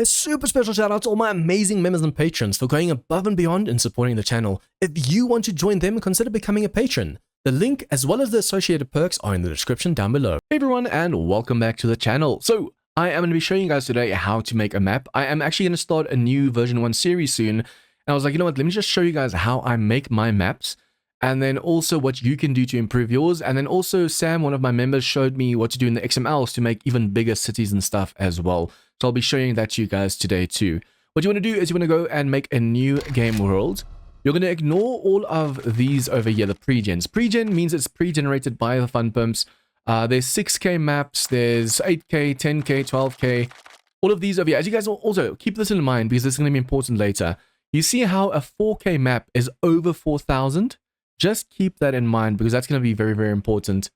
A super special shout out to all my amazing members and patrons for going above and beyond in supporting the channel. If you want to join them, consider becoming a patron. The link as well as the associated perks are in the description down below. Hey everyone, and welcome back to the channel. So I am going to be showing you guys today how to make a map. I am actually going to start a new version 1 series soon. And I was like, you know what, let me just show you guys how I make my maps. And then also what you can do to improve yours. And then also Sam, one of my members, showed me what to do in the XMLs to make even bigger cities and stuff as well. So I'll be showing that to you guys today too. What you want to do is you want to go and make a new game world. You're going to ignore all of these over here, the pre-gens. Pre-gen means it's pre-generated by the fun pumps. There's 6K maps, there's 8K, 10K, 12K. All of these over here. As you guys also keep this in mind because this is going to be important later. You see how a 4K map is over 4,000? Just keep that in mind because that's going to be very, very important.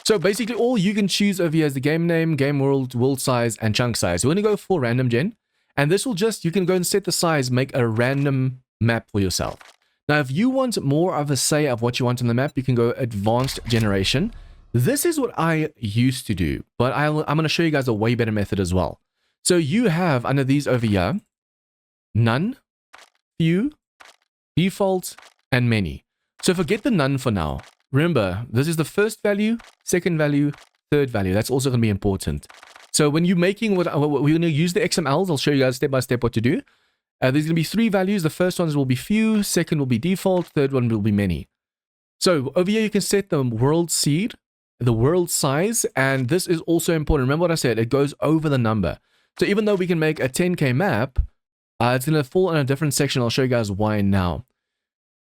So basically all you can choose over here is the game name, game world, world size, and chunk size. We're going to go for random gen. And this will just, you can go and set the size, make a random map for yourself. Now, if you want more of a say of what you want on the map, you can go advanced generation. This is what I used to do, but I'm going to show you guys a way better method as well. So you have under these over here, none, few, default, and many. So forget the none for now. Remember, this is the first value, second value, third value. That's also going to be important. So when you're making what we're going to use the XMLs, I'll show you guys step by step what to do. There's going to be 3 values. The first one will be few, second will be default, third one will be many. So over here you can set the world seed, the world size, and this is also important. Remember what I said, it goes over the number. So even though we can make a 10K map, it's going to fall in a different section. I'll show you guys why now.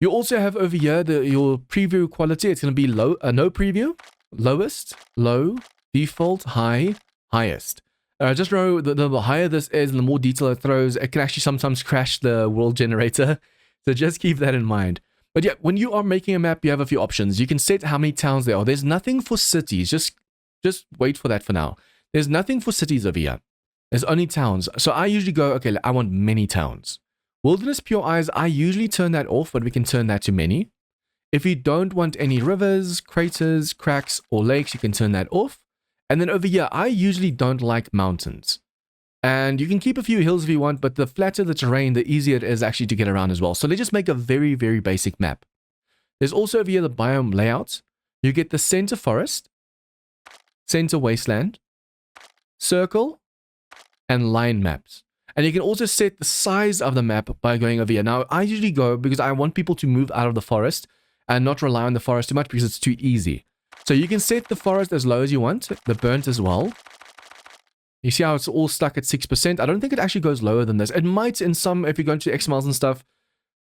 You also have over here your preview quality. It's going to be low, no preview, lowest, low, default, high, highest. Just know the higher this is and the more detail it throws, it can actually sometimes crash the world generator. So just keep that in mind. But yeah, when you are making a map, you have a few options. You can set how many towns there are. There's nothing for cities. Just wait for that for now. There's nothing for cities over here. There's only towns. So I usually go, okay, I want many towns. Wilderness Pure Eyes, I usually turn that off, but we can turn that to many. If you don't want any rivers, craters, cracks, or lakes, you can turn that off. And then over here, I usually don't like mountains. And you can keep a few hills if you want, but the flatter the terrain, the easier it is actually to get around as well. So let's just make a very, very basic map. There's also over here the biome layout. You get the center forest, center wasteland, circle, and line maps. And you can also set the size of the map by going over here. Now, I usually go because I want people to move out of the forest and not rely on the forest too much because it's too easy. So you can set the forest as low as you want, the burnt as well. You see how it's all stuck at 6%? I don't think it actually goes lower than this. It might in some, if you go into XMLs and stuff.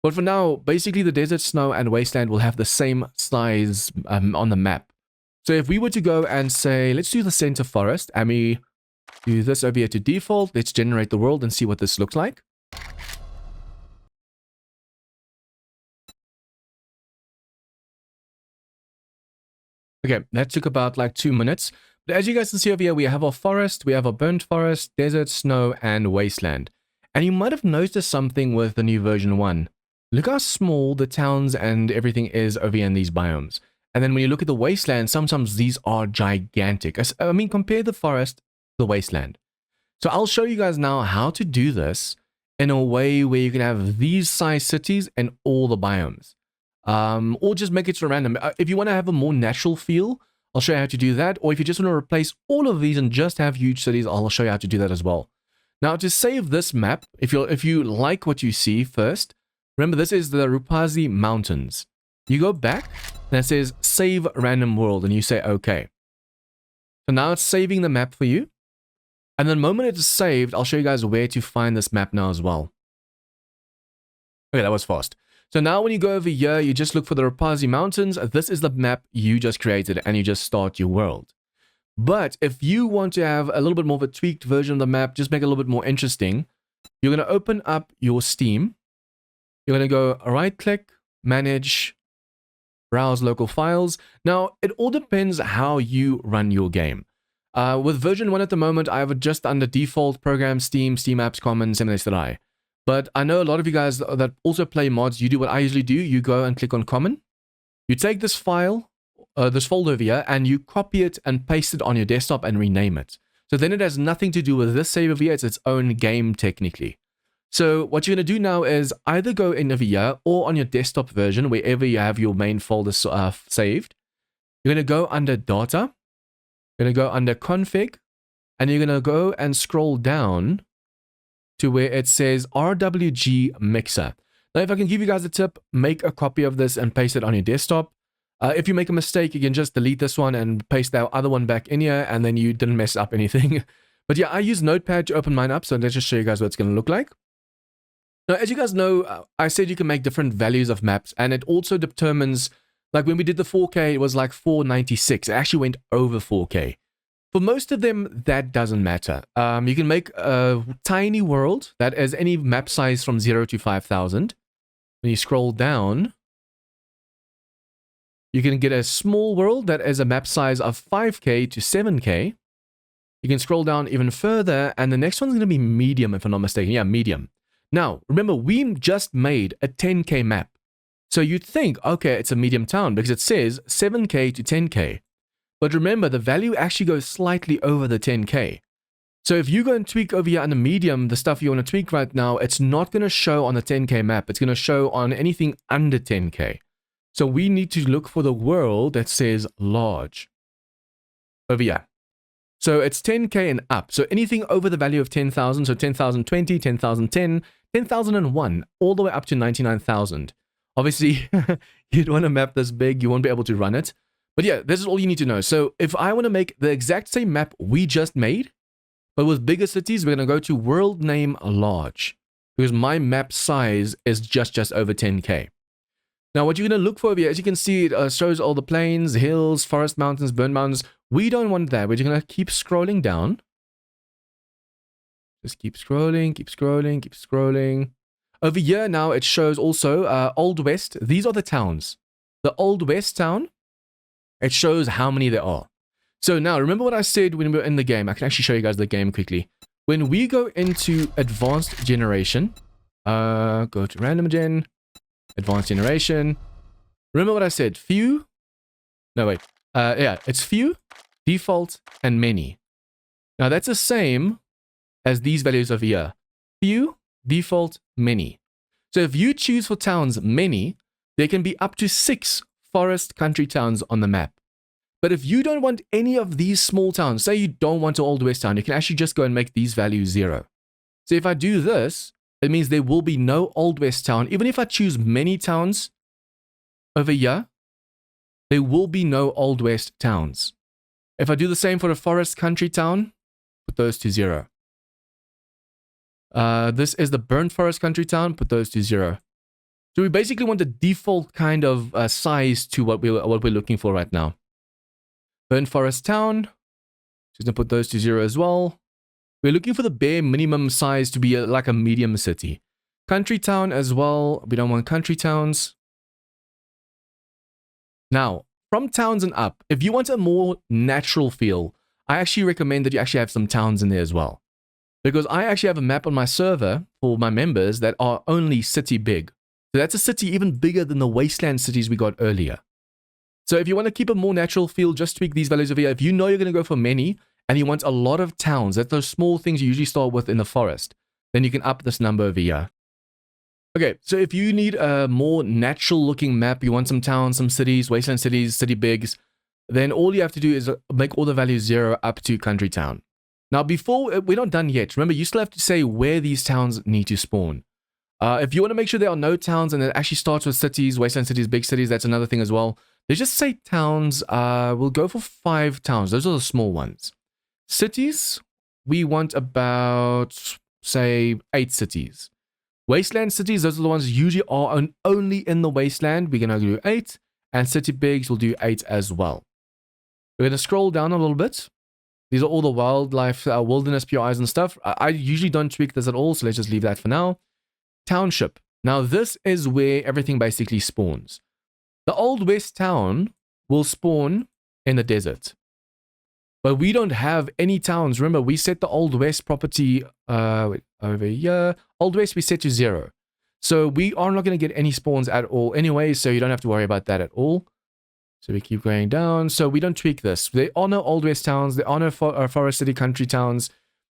But for now, basically the desert, snow, and wasteland will have the same size on the map. So if we were to go and say, let's do the center forest, and we do this over here to default. Let's generate the world and see what this looks like. Okay, that took about like 2 minutes. But as you guys can see over here, we have our forest, we have our burnt forest, desert, snow, and wasteland. And you might have noticed something with the new version 1. Look how small the towns and everything is over here in these biomes. And then when you look at the wasteland, sometimes these are gigantic. I mean, compare the forest the wasteland. So I'll show you guys now how to do this in a way where you can have these size cities and all the biomes. Or just make it so random. If you want to have a more natural feel, I'll show you how to do that. Or if you just want to replace all of these and just have huge cities, I'll show you how to do that as well. Now to save this map, if you like what you see first, remember this is the Rupazi Mountains. You go back and it says save random world and you say okay. So now it's saving the map for you. And the moment it is saved, I'll show you guys where to find this map now as well. Okay, that was fast. So now when you go over here, you just look for the Rupazi Mountains. This is the map you just created and you just start your world. But if you want to have a little bit more of a tweaked version of the map, just make it a little bit more interesting, you're going to open up your Steam. You're going to go right click, manage, browse local files. Now, it all depends how you run your game. With version 1 at the moment, I have it just under default, program, Steam, Steam apps, common, semi-SDI. But I know a lot of you guys that also play mods, you do what I usually do. You go and click on common. You take this file, this folder over here, and you copy it and paste it on your desktop and rename it. So then it has nothing to do with this save over here. It's its own game technically. So what you're going to do now is either go in over here or on your desktop version, wherever you have your main folder saved. You're going to go under data. You're going to go under config. And you're going to go and scroll down to where it says RWG Mixer. Now, if I can give you guys a tip, make a copy of this and paste it on your desktop. If you make a mistake, you can just delete this one and paste that other one back in here, and then you didn't mess up anything. But yeah, I use Notepad to open mine up, so let's just show you guys what it's going to look like. Now, as you guys know, I said you can make different values of maps, and it also determines, like when we did the 4K, it was like 496. It actually went over 4K. For most of them, that doesn't matter. You can make a tiny world that is any map size from 0 to 5,000. When you scroll down, you can get a small world that is a map size of 5K to 7K. You can scroll down even further, and the next one's going to be medium, if I'm not mistaken. Yeah, medium. Now, remember, we just made a 10K map. So you'd think, okay, it's a medium town because it says 7K to 10K. But remember, the value actually goes slightly over the 10K. So if you go and tweak over here on the medium, the stuff you want to tweak right now, it's not going to show on the 10K map. It's going to show on anything under 10K. So we need to look for the world that says large over here. So it's 10K and up. So anything over the value of 10,000, so 10,020, 10,010, 10,001, all the way up to 99,000. Obviously, you'd want a map this big, you won't be able to run it. But yeah, this is all you need to know. So if I want to make the exact same map we just made, but with bigger cities, we're going to go to world name large, because my map size is just over 10K. Now, what you're going to look for over here, as you can see, it shows all the plains, hills, forest, mountains, burn mountains. We don't want that. We're just going to keep scrolling down. Just keep scrolling, keep scrolling, keep scrolling. Over here now, it shows also Old West. These are the towns. The Old West town, it shows how many there are. So now, remember what I said when we were in the game. I can actually show you guys the game quickly. When we go into advanced generation, go to random gen, advanced generation. Remember what I said? Few. No, wait. Yeah, it's few, default, and many. Now, that's the same as these values over here. Few, default, many. So if you choose for towns many, there can be up to 6 forest country towns on the map. But if you don't want any of these small towns, say you don't want an Old West town, you can actually just go and make these values 0. So if I do this, it means there will be no Old West town. Even if I choose many towns over here, there will be no Old West towns. If I do the same for a forest country town, put those to 0. This is the burnt forest country town, put those to 0. So we basically want the default kind of size to what we're looking for right now. Burnt forest town, just gonna put those to 0 as well. We're looking for the bare minimum size to be like a medium city. Country town as well. We don't want country towns. Now, from towns and up, if you want a more natural feel, I actually recommend that you actually have some towns in there as well. Because I actually have a map on my server for my members that are only city big. So that's a city even bigger than the wasteland cities we got earlier. So if you want to keep a more natural feel, just tweak these values over here. If you know you're going to go for many, and you want a lot of towns, that's those small things you usually start with in the forest, then you can up this number over here. Okay, so if you need a more natural looking map, you want some towns, some cities, wasteland cities, city bigs, then all you have to do is make all the values 0 up to country town. Now, before, we're not done yet. Remember, you still have to say where these towns need to spawn. If you want to make sure there are no towns and it actually starts with cities, wasteland cities, big cities, that's another thing as well. They just say towns. We'll go for 5 towns. Those are the small ones. Cities, we want about, say, 8 cities. Wasteland cities, those are the ones usually are only in the wasteland. We're going to do 8. And city bigs, we'll do 8 as well. We're going to scroll down a little bit. These are all the wildlife, wilderness PIs and stuff. I usually don't tweak this at all, so let's just leave that for now. Township. Now, this is where everything basically spawns. The Old West town will spawn in the desert. But we don't have any towns. Remember, we set the Old West property over here. Old West we set to 0. So we are not going to get any spawns at all anyway, so you don't have to worry about that at all. So we keep going down. So we don't tweak this. There are no Old West towns. There are no forest city country towns.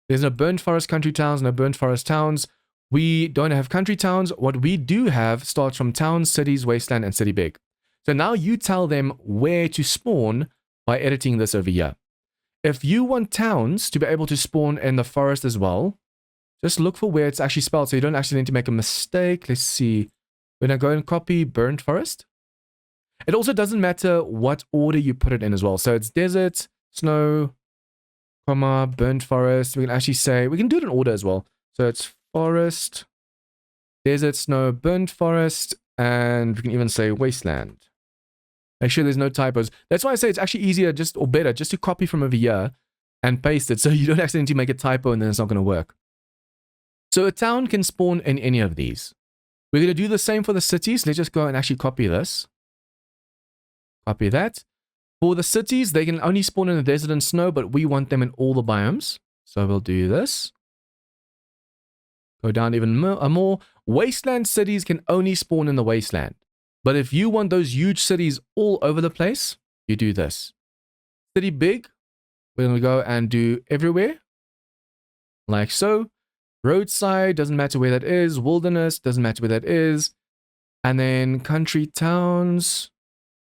There's no burnt forest country towns, no burnt forest towns. We don't have country towns. What we do have starts from towns, cities, wasteland, and city big. So now you tell them where to spawn by editing this over here. If you want towns to be able to spawn in the forest as well, just look for where it's actually spelled so you don't actually need to make a mistake. Let's see. When I go and copy burnt forest, it also doesn't matter what order you put it in as well. So it's desert, snow, comma, burnt forest. We can actually say, we can do it in order as well. So it's forest, desert, snow, burnt forest, and we can even say wasteland. Make sure there's no typos. That's why I say it's actually easier or better just to copy from over here and paste it so you don't accidentally make a typo and then it's not going to work. So a town can spawn in any of these. We're going to do the same for the cities. Let's just go and actually copy this. Copy that. For the cities, they can only spawn in the desert and snow, but we want them in all the biomes. So we'll do this. Go down even more. Wasteland cities can only spawn in the wasteland. But if you want those huge cities all over the place, you do this. City big, we're going to go and do everywhere. Like so. Roadside, doesn't matter where that is. Wilderness, doesn't matter where that is. And then country towns.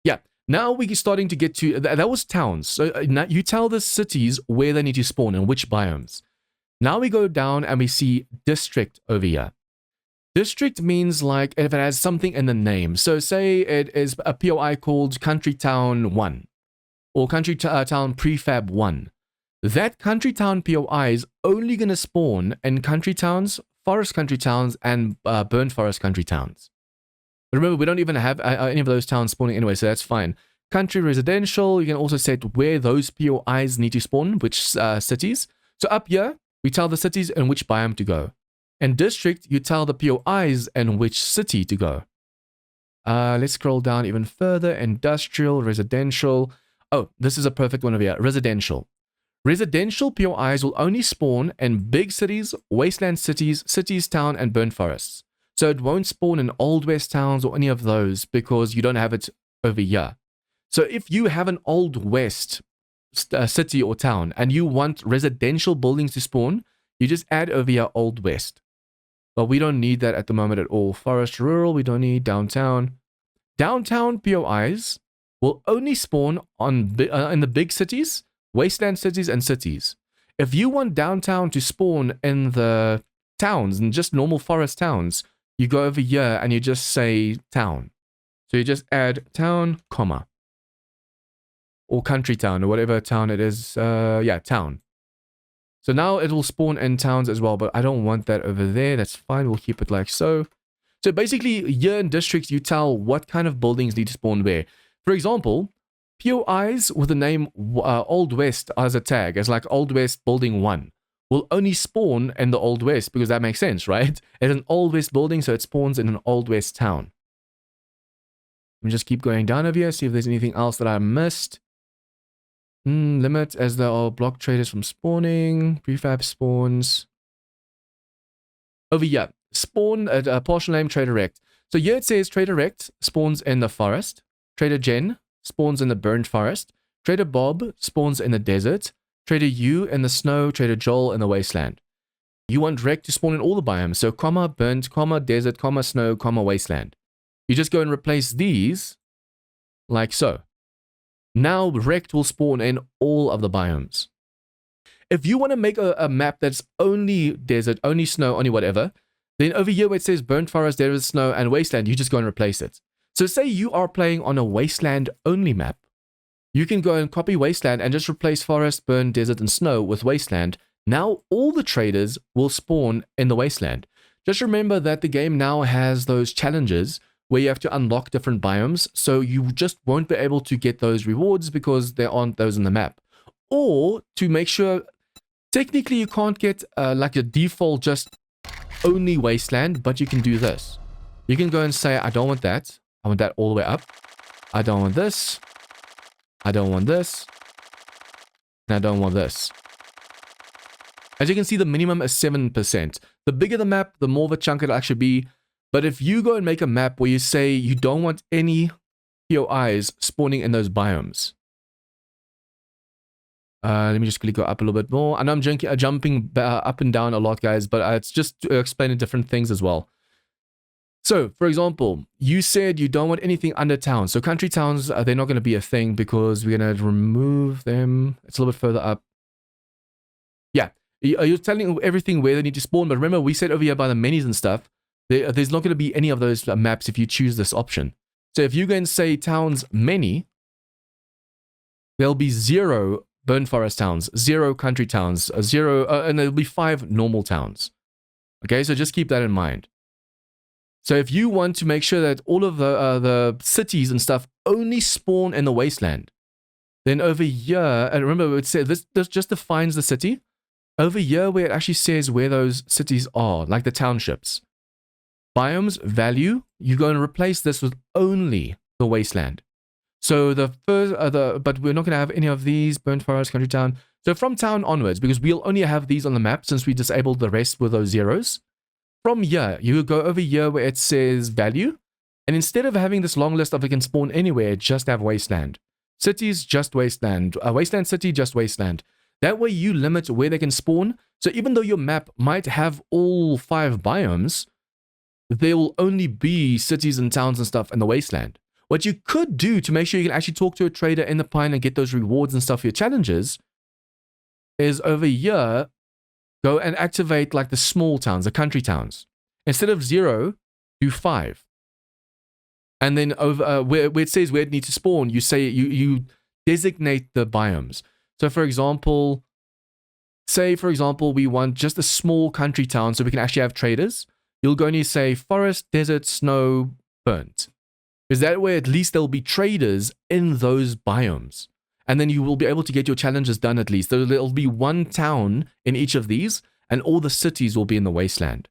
Yeah, now we're starting to get to, that was towns. So now you tell the cities where they need to spawn and which biomes. Now we go down and we see district over here. District means like if it has something in the name. So say it is a POI called Country Town 1 or Country Town Prefab 1. That country town POI is only going to spawn in country towns, forest country towns, and burnt forest country towns. But remember, we don't even have any of those towns spawning anyway, so that's fine. Country residential, you can also set where those POIs need to spawn, which cities. So up here, we tell the cities in which biome to go. In district, you tell the POIs in which city to go. Let's scroll down even further. Industrial, residential. Oh, this is a perfect one over here. Residential. Residential POIs will only spawn in big cities, wasteland cities, cities, town, and burnt forests. So it won't spawn in Old West towns or any of those because you don't have it over here. So if you have an Old West city or town and you want residential buildings to spawn, you just add over here Old West. But we don't need that at the moment at all. Forest, rural, we don't need downtown. Downtown POIs will only spawn on in the big cities, wasteland cities, and cities. If you want downtown to spawn in the towns and just normal forest towns, you go over here and you just say town. So you just add town, comma. Or country town, or whatever town it is. Yeah, town. So now it will spawn in towns as well, but I don't want that over there. That's fine. We'll keep it like so. So basically, here in districts, you tell what kind of buildings need to spawn where. For example, POIs with the name Old West as a tag, as like Old West Building 1, will only spawn in the Old West because that makes sense, right? It's an Old West building, so it spawns in an Old West town. Let me just keep going down over here, see if there's anything else that I missed. Limit as there are block traders from spawning. Prefab spawns. Over here, spawn a partial name trader rect. So here it says trader rect spawns in the forest. Trader Jen spawns in the burnt forest. Trader Bob spawns in the desert. Trader U in the snow. Trader Joel in the wasteland. You want rect to spawn in all the biomes. So comma burnt, comma desert, comma snow, comma wasteland. You just go and replace these like so. Now rect will spawn in all of the biomes. If you want to make a map that's only desert, only snow, only whatever, then over here where it says burnt forest, there is snow, and wasteland, you just go and replace it. So say you are playing on a wasteland only map. You can go and copy wasteland and just replace forest, burn, desert, and snow with wasteland. Now all the traders will spawn in the wasteland. Just remember that the game now has those challenges where you have to unlock different biomes, so you just won't be able to get those rewards because there aren't those in the map. Or to make sure, technically you can't get like a default just only wasteland, but you can do this. You can go and say, I don't want that. I want that all the way up. I don't want this. I don't want this. And I don't want this. As you can see, the minimum is 7%. The bigger the map, the more of a chunk it'll actually be. But if you go and make a map where you say you don't want any POIs spawning in those biomes. Let me just quickly go up a little bit more. I know I'm jumping up and down a lot, guys, but it's just to explain different things as well. So, for example, you said you don't want anything under towns. So country towns, they're not going to be a thing because we're going to remove them. It's a little bit further up. Yeah, you're telling everything where they need to spawn. But remember, we said over here by the menus and stuff, there's not going to be any of those maps if you choose this option. So if you go and say towns many, there'll be 0 burnt forest towns, 0 country towns, 0, and there'll be 5 normal towns. Okay, so just keep that in mind. So if you want to make sure that all of the cities and stuff only spawn in the wasteland, then over here, and remember it said this just defines the city. Over here where it actually says where those cities are, like the townships. Biomes, value, you're going to replace this with only the wasteland. So the first, but we're not going to have any of these, burnt forest, country town. So from town onwards, because we'll only have these on the map since we disabled the rest with those zeros. From here, you go over here where it says value. And instead of having this long list of it can spawn anywhere, just have wasteland. Cities, just wasteland. Wasteland city, just wasteland. That way you limit where they can spawn. So even though your map might have all 5 biomes, there will only be cities and towns and stuff in the wasteland. What you could do to make sure you can actually talk to a trader in the pine and get those rewards and stuff for your challenges is over here, go and activate like the small towns, the country towns. Instead of 0, do 5. And then over where it says where it needs to spawn, you say you designate the biomes. So for example, say for example, we want just a small country town so we can actually have traders. You'll go and you say forest, desert, snow, burnt. Because that way at least there'll be traders in those biomes. And then you will be able to get your challenges done at least. So there'll be 1 town in each of these and all the cities will be in the wasteland.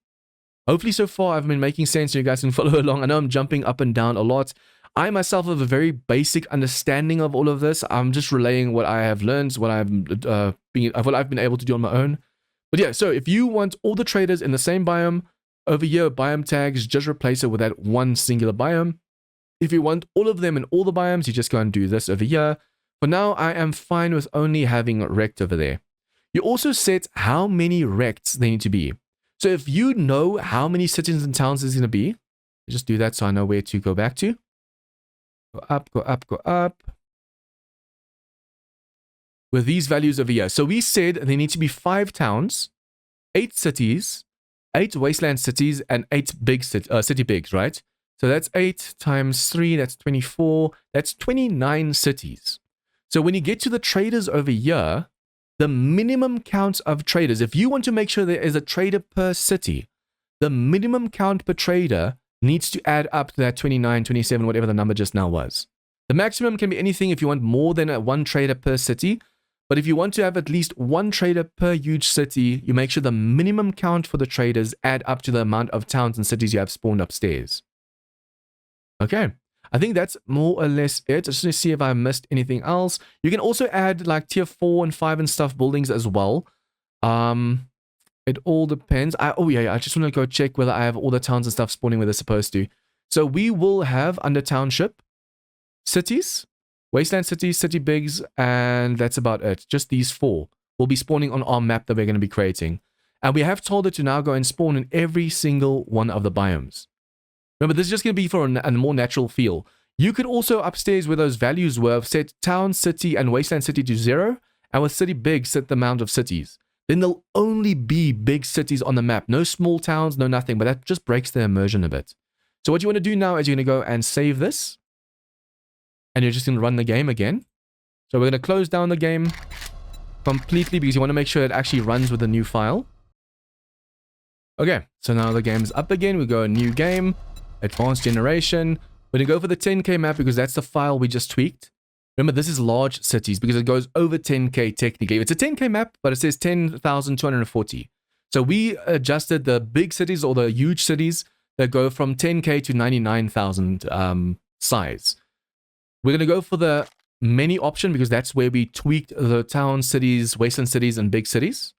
Hopefully so far I've been making sense so you guys can follow along. I know I'm jumping up and down a lot. I myself have a very basic understanding of all of this. I'm just relaying what I have learned, what I've been able to do on my own. But yeah, so if you want all the traders in the same biome, over here, biome tags, just replace it with that 1 singular biome. If you want all of them in all the biomes, you just go and do this over here. For now, I am fine with only having rect over there. You also set how many rects they need to be. So if you know how many cities and towns is going to be, just do that so I know where to go back to. Go up, go up, go up. With these values over here. So we said there need to be 5 towns, 8 cities, 8 wasteland cities, and 8 big city bigs, right? So that's 8 times 3, that's 24, that's 29 cities. So when you get to the traders over here, the minimum count of traders, if you want to make sure there is a trader per city, the minimum count per trader needs to add up to that 29, 27, whatever the number just now was. The maximum can be anything if you want more than 1 trader per city, but if you want to have at least 1 trader per huge city, you make sure the minimum count for the traders add up to the amount of towns and cities you have spawned upstairs. Okay, I think that's more or less it. Just to see if I missed anything else. You can also add like tier 4 and 5 and stuff buildings as well. It all depends. Oh yeah, I just want to go check whether I have all the towns and stuff spawning where they're supposed to. So we will have under township, cities, wasteland cities, city bigs, and that's about it. Just these 4 will be spawning on our map that we're going to be creating. And we have told it to now go and spawn in every single one of the biomes. Remember, this is just going to be for a more natural feel. You could also upstairs where those values were set town, city, and wasteland city to 0. And with city big, set the amount of cities. Then there'll only be big cities on the map. No small towns, no nothing. But that just breaks the immersion a bit. So what you want to do now is you're going to go and save this. And you're just going to run the game again. So we're going to close down the game completely because you want to make sure it actually runs with a new file. Okay, so now the game's up again. We go a new game. Advanced generation. We're going to go for the 10K map because that's the file we just tweaked. Remember, this is large cities because it goes over 10K technically. It's a 10K map, but it says 10,240. So we adjusted the big cities or the huge cities that go from 10K to 99,000 size. We're going to go for the many option because that's where we tweaked the town, cities, wasteland cities, and big cities.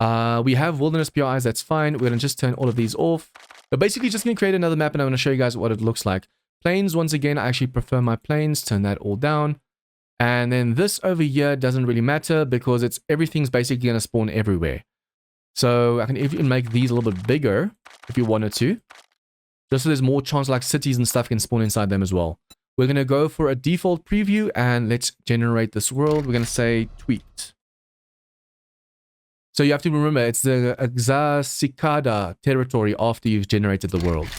We have wilderness PIs, that's fine. We're going to just turn all of these off. But basically just going to create another map and I'm going to show you guys what it looks like. Planes, once again, I actually prefer my planes. Turn that all down. And then this over here doesn't really matter because everything's basically going to spawn everywhere. So I can even make these a little bit bigger if you wanted to. Just so there's more chance like cities and stuff can spawn inside them as well. We're going to go for a default preview and let's generate this world. We're going to say tweet. So you have to remember it's the Cicada territory after you've generated the world.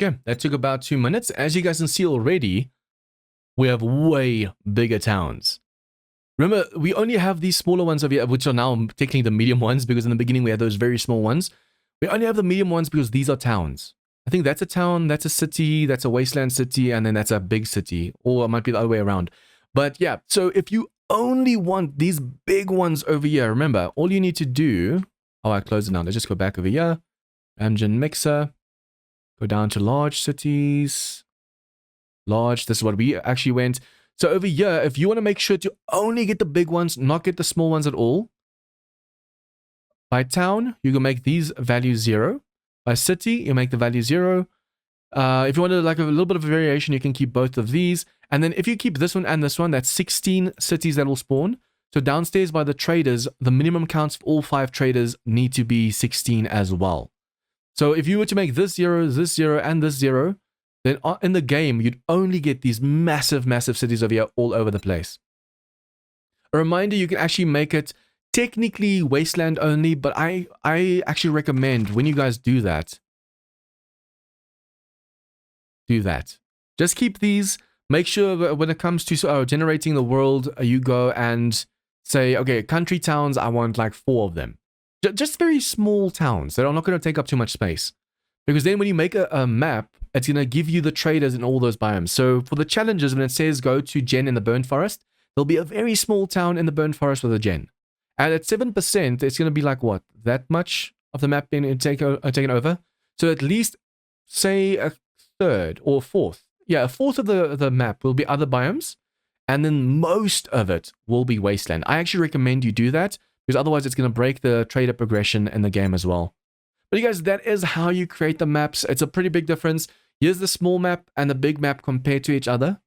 Okay, that took about 2 minutes. As you guys can see already, we have way bigger towns. Remember, we only have these smaller ones over here, which are now technically the medium ones, because in the beginning we had those very small ones. We only have the medium ones because these are towns. I think that's a town, that's a city, that's a wasteland city, and then that's a big city. Or it might be the other way around. But yeah, so if you only want these big ones over here, remember, all you need to do... Oh, I closed it now. Let's just go back over here. Engine mixer. Go down to large cities. Large, this is what we actually went. So over here, if you want to make sure to only get the big ones, not get the small ones at all. By town, you can make these values 0. By city, you make the value 0. If you wanted like a little bit of a variation, you can keep both of these. And then if you keep this one and this one, that's 16 cities that will spawn. So downstairs by the traders, the minimum counts for all 5 traders need to be 16 as well. So if you were to make this 0, and this 0, then in the game, you'd only get these massive, massive cities over here all over the place. A reminder, you can actually make it technically wasteland only, but I actually recommend when you guys do that. Just keep these. Make sure when it comes to generating the world, you go and say, okay, country towns, I want like 4 of them. Just very small towns that are not going to take up too much space. Because then when you make a map, it's going to give you the traders in all those biomes. So for the challenges, when it says go to gen in the burnt forest, there'll be a very small town in the burnt forest with a gen. And at 7%, it's going to be like what? That much of the map being taken over? So at least, say, a third or a fourth. Yeah, a fourth of the map will be other biomes. And then most of it will be wasteland. I actually recommend you do that. Because otherwise, it's going to break the trader progression in the game as well. But you guys, that is how you create the maps. It's a pretty big difference. Here's the small map and the big map compared to each other.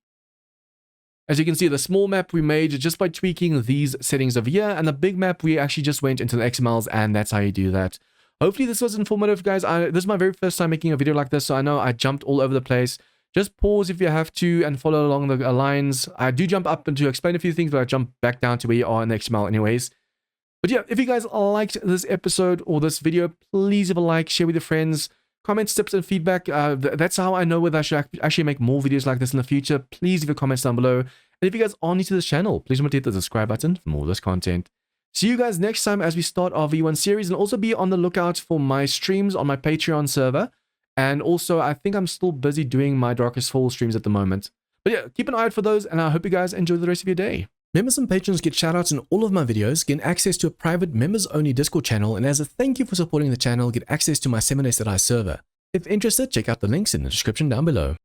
As you can see, the small map we made just by tweaking these settings over here. And the big map, we actually just went into the XMLs, and that's how you do that. Hopefully, this was informative, guys. This is my very first time making a video like this, so I know I jumped all over the place. Just pause if you have to and follow along the lines. I do jump up and to explain a few things, but I jump back down to where you are in the XML anyways. But yeah, if you guys liked this episode or this video, please leave a like, share with your friends, comments, tips, and feedback. That's how I know whether I should actually make more videos like this in the future. Please leave your comments down below. And if you guys are new to this channel, please remember to hit the subscribe button for more of this content. See you guys next time as we start our V1 series, and also be on the lookout for my streams on my Patreon server. And also, I think I'm still busy doing my Darkest Fall streams at the moment. But yeah, keep an eye out for those, and I hope you guys enjoy the rest of your day. Members and patrons get shoutouts in all of my videos, get access to a private members-only Discord channel, and as a thank you for supporting the channel, get access to my 7days server. If interested, check out the links in the description down below.